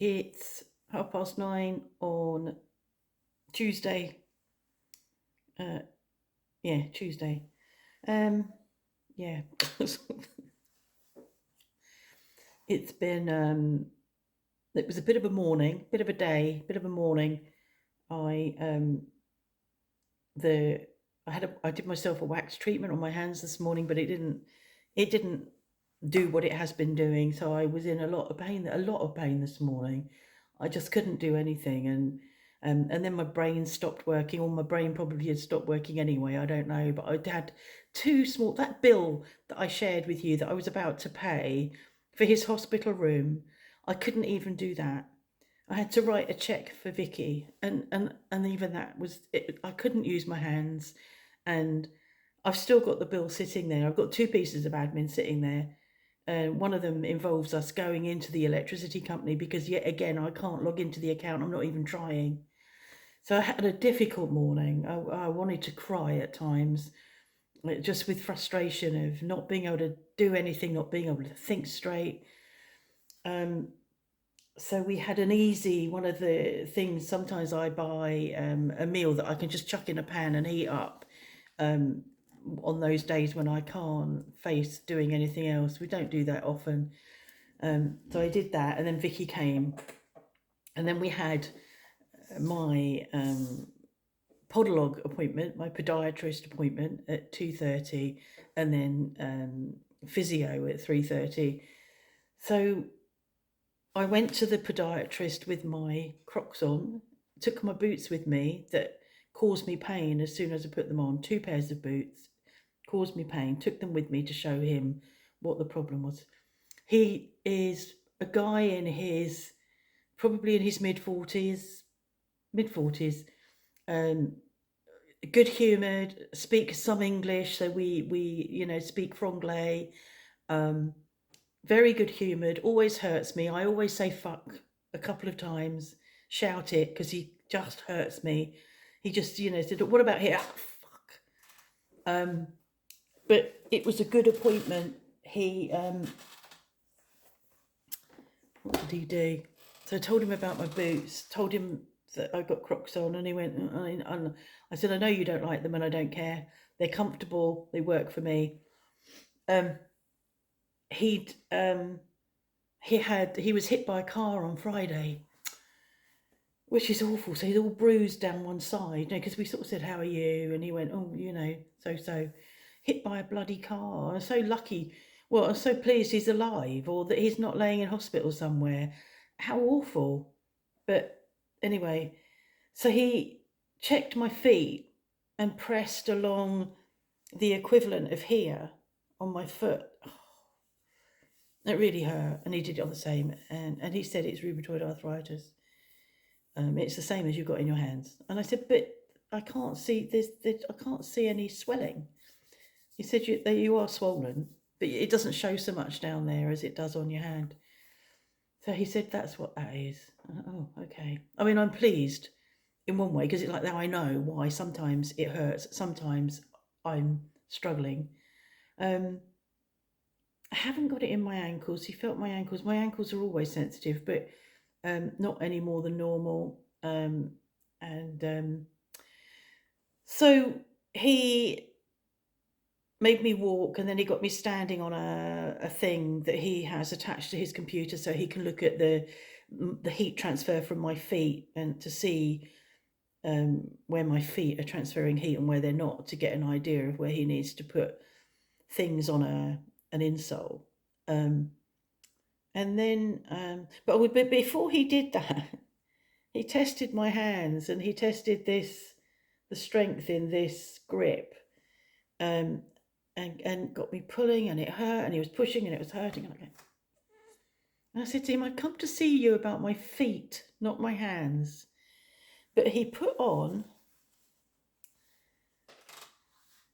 It's 9:30 on Tuesday. Yeah, Tuesday. Yeah. It's been it was a bit of a morning, bit of a day, bit of a morning. I I did myself a wax treatment on my hands this morning, but it didn't do what it has been doing. So I was in a lot of pain this morning. I just couldn't do anything, and then my brain stopped working, or my brain probably had stopped working anyway. I don't know, but I had that bill that I shared with you that I was about to pay for his hospital room. I couldn't even do that. I had to write a check for Vicky, and even that was it. I couldn't use my hands, and I've still got the bill sitting there. I've got two pieces of admin sitting there. One of them involves us going into the electricity company because yet again I can't log into the account. I'm not even trying. So I had a difficult morning. I wanted to cry at times, just with frustration of not being able to do anything, not being able to think straight. So we had one of the things, sometimes I buy a meal that I can just chuck in a pan and heat up on those days when I can't face doing anything else. We don't do that often. So I did that, and then Vicky came, and then we had my podologue appointment, my podiatrist appointment at 2:30, and then physio at 3:30. So I went to the podiatrist with my Crocs on, took my boots with me that caused me pain as soon as I put them on. 2 pairs of boots caused me pain, took them with me to show him what the problem was. He is a guy probably in his mid-40s, good humoured, speaks some English, so we speak franglais. Very good humoured, always hurts me. I always say fuck a couple of times, shout it, because he just hurts me. He just, said, what about here? Oh, fuck. But it was a good appointment. What did he do? So I told him about my boots, told him that I got Crocs on, and he went, and I said, I know you don't like them, and I don't care. They're comfortable, they work for me. He was hit by a car on Friday, which is awful. So he's all bruised down one side, because we sort of said, how are you? And he went, oh, so hit by a bloody car. I'm so lucky. Well, I'm so pleased he's alive, or that he's not laying in hospital somewhere. How awful. But anyway, so he checked my feet and pressed along the equivalent of here on my foot. It really hurt, and he did it on the same, and he said it's rheumatoid arthritis. It's the same as you've got in your hands. And I said, but I can't see this. I can't see any swelling. He said, you are swollen, but it doesn't show so much down there as it does on your hand. So he said, that's what that is. Oh, okay. I mean, I'm pleased in one way, because it's like now I know why sometimes it hurts, sometimes I'm struggling. I haven't got it in my ankles. He felt my ankles. My ankles are always sensitive, but not any more than normal. So he made me walk, and then he got me standing on a thing that he has attached to his computer, so he can look at the heat transfer from my feet, and to see where my feet are transferring heat and where they're not, to get an idea of where he needs to put things on an insole. And then, but before he did that, he tested my hands, and he tested the strength in this grip, and got me pulling, and it hurt, and he was pushing, and it was hurting. And I said to him, I come to see you about my feet, not my hands. But he put on,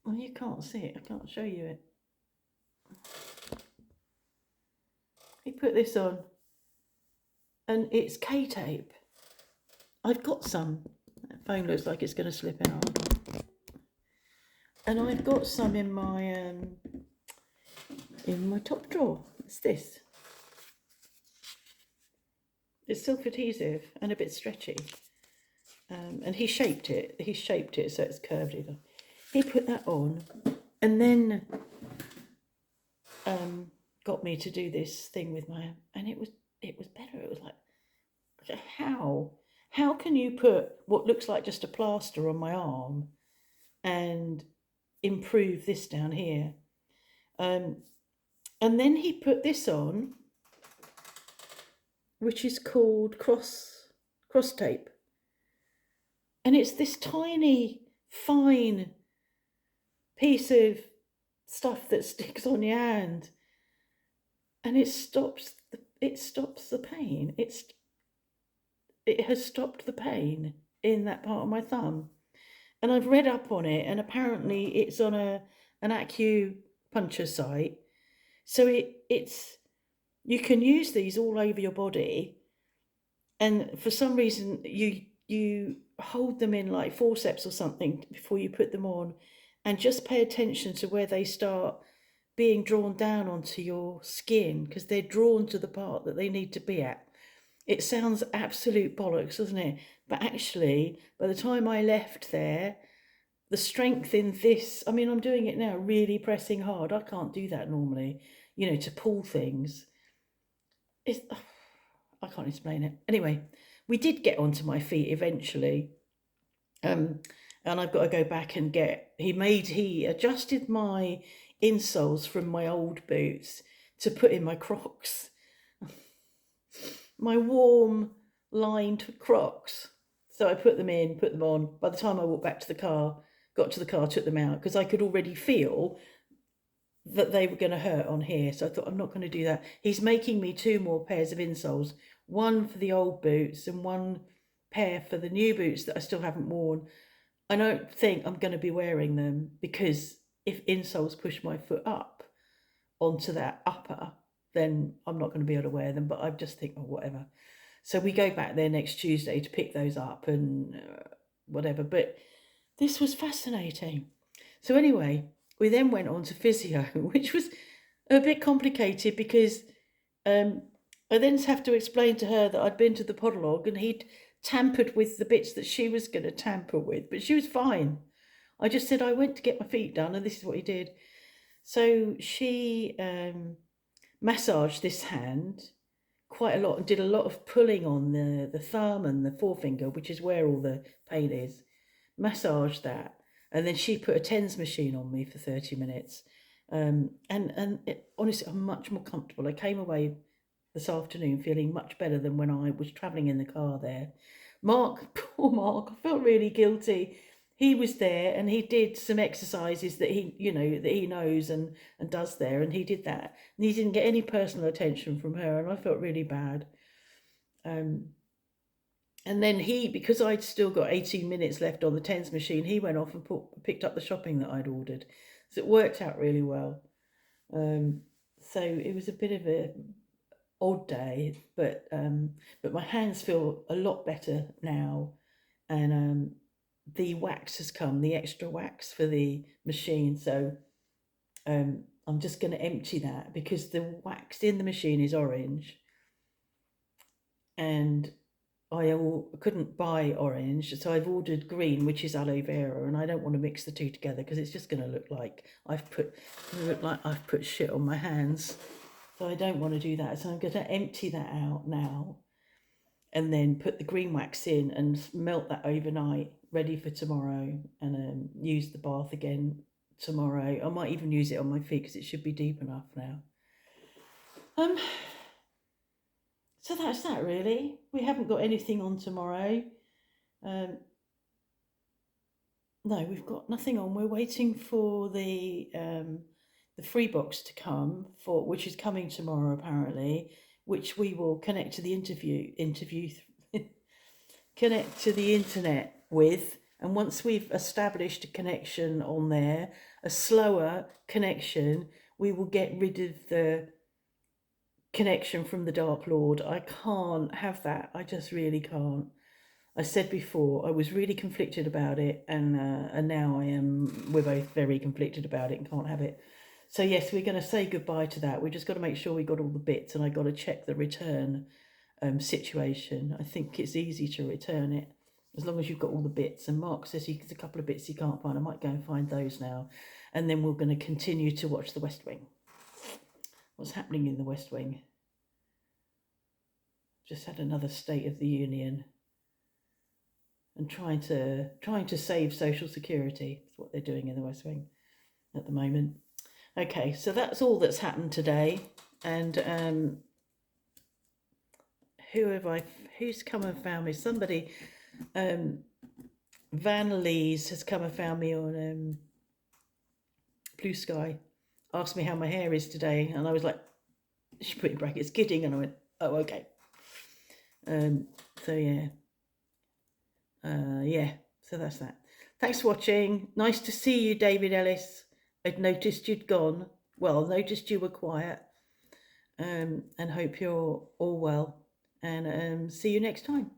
well, you can't see it, I can't show you it. He put this on, and it's K-tape. I've got some. That phone looks like it's going to slip out. And I've got some in my top drawer. It's this. It's self-adhesive and a bit stretchy. And he shaped it. He shaped it so it's curved either. He put that on, and then got me to do this thing with my, and it was better. It was like, how can you put what looks like just a plaster on my arm and improve this down here? And then he put this on, which is called cross tape, and it's this tiny fine piece of stuff that sticks on your hand, and it stops the pain. It has stopped the pain in that part of my thumb. And I've read up on it, and apparently it's on an acupuncture site. So it's you can use these all over your body, and for some reason you hold them in like forceps or something before you put them on, and just pay attention to where they start being drawn down onto your skin, because they're drawn to the part that they need to be at. It sounds absolute bollocks, doesn't it? But actually, by the time I left there, the strength in this, I mean, I'm doing it now, really pressing hard. I can't do that normally, to pull things. I can't explain it. Anyway, we did get onto my feet eventually. And I've got to go back and he adjusted my insoles from my old boots to put in my Crocs. My warm lined Crocs. So I put them on. By the time I walked back to the car, got to the car, took them out, because I could already feel that they were going to hurt on here. So I thought, I'm not going to do that. He's making me 2 more pairs of insoles, one for the old boots and one pair for the new boots that I still haven't worn. I don't think I'm going to be wearing them, because if insoles push my foot up onto that upper, then I'm not going to be able to wear them. But I just think, oh, whatever. So we go back there next Tuesday to pick those up and whatever. But this was fascinating. So anyway, we then went on to physio, which was a bit complicated, because I then have to explain to her that I'd been to the podologue and he'd tampered with the bits that she was going to tamper with, but she was fine. I just said I went to get my feet done, and this is what he did. So she massaged this hand quite a lot and did a lot of pulling on the thumb and the forefinger, which is where all the pain is. Massaged that, and then she put a TENS machine on me for 30 minutes. And honestly, I'm much more comfortable. I came away this afternoon feeling much better than when I was travelling in the car there. Mark, poor Mark, I felt really guilty. He was there and he did some exercises that he knows and does there, and he did that. And he didn't get any personal attention from her, and I felt really bad. And then because I'd still got 18 minutes left on the TENS machine, he went off and picked up the shopping that I'd ordered. So it worked out really well. So it was a bit of a odd day, but my hands feel a lot better now, and the wax has come, the extra wax for the machine. So I'm just going to empty that, because the wax in the machine is orange, and I couldn't buy orange, so I've ordered green, which is aloe vera, and I don't want to mix the two together because it's just going to look like I've put shit on my hands. So I don't want to do that. So I'm going to empty that out now, and then put the green wax in and melt that overnight, ready for tomorrow, and use the bath again tomorrow. I might even use it on my feet because it should be deep enough now. So that's that really. We haven't got anything on tomorrow. No, we've got nothing on. We're waiting for the free box to come, which is coming tomorrow apparently, which we will connect to the connect to the internet with. And once we've established a connection on there, a slower connection, we will get rid of the connection from the Dark Lord. I can't have that. I just really can't. I said before, I was really conflicted about it, and now we're both very conflicted about it and can't have it. So yes, we're going to say goodbye to that. We just got to make sure we got all the bits, and I got to check the return situation. I think it's easy to return it as long as you've got all the bits. And Mark says there's a couple of bits he can't find. I might go and find those now. And then we're going to continue to watch The West Wing. What's happening in The West Wing? Just had another State of the Union. And trying to save Social Security is what they're doing in The West Wing at the moment. Okay, so that's all that's happened today. And who's come and found me? Somebody, Van Lees has come and found me on Blue Sky, asked me how my hair is today, and I was like, she put in brackets, kidding, and I went, oh, okay. So yeah, so that's that. Thanks for watching. Nice to see you, David Ellis. I'd noticed you'd gone. Well, noticed you were quiet. And hope you're all well. And see you next time.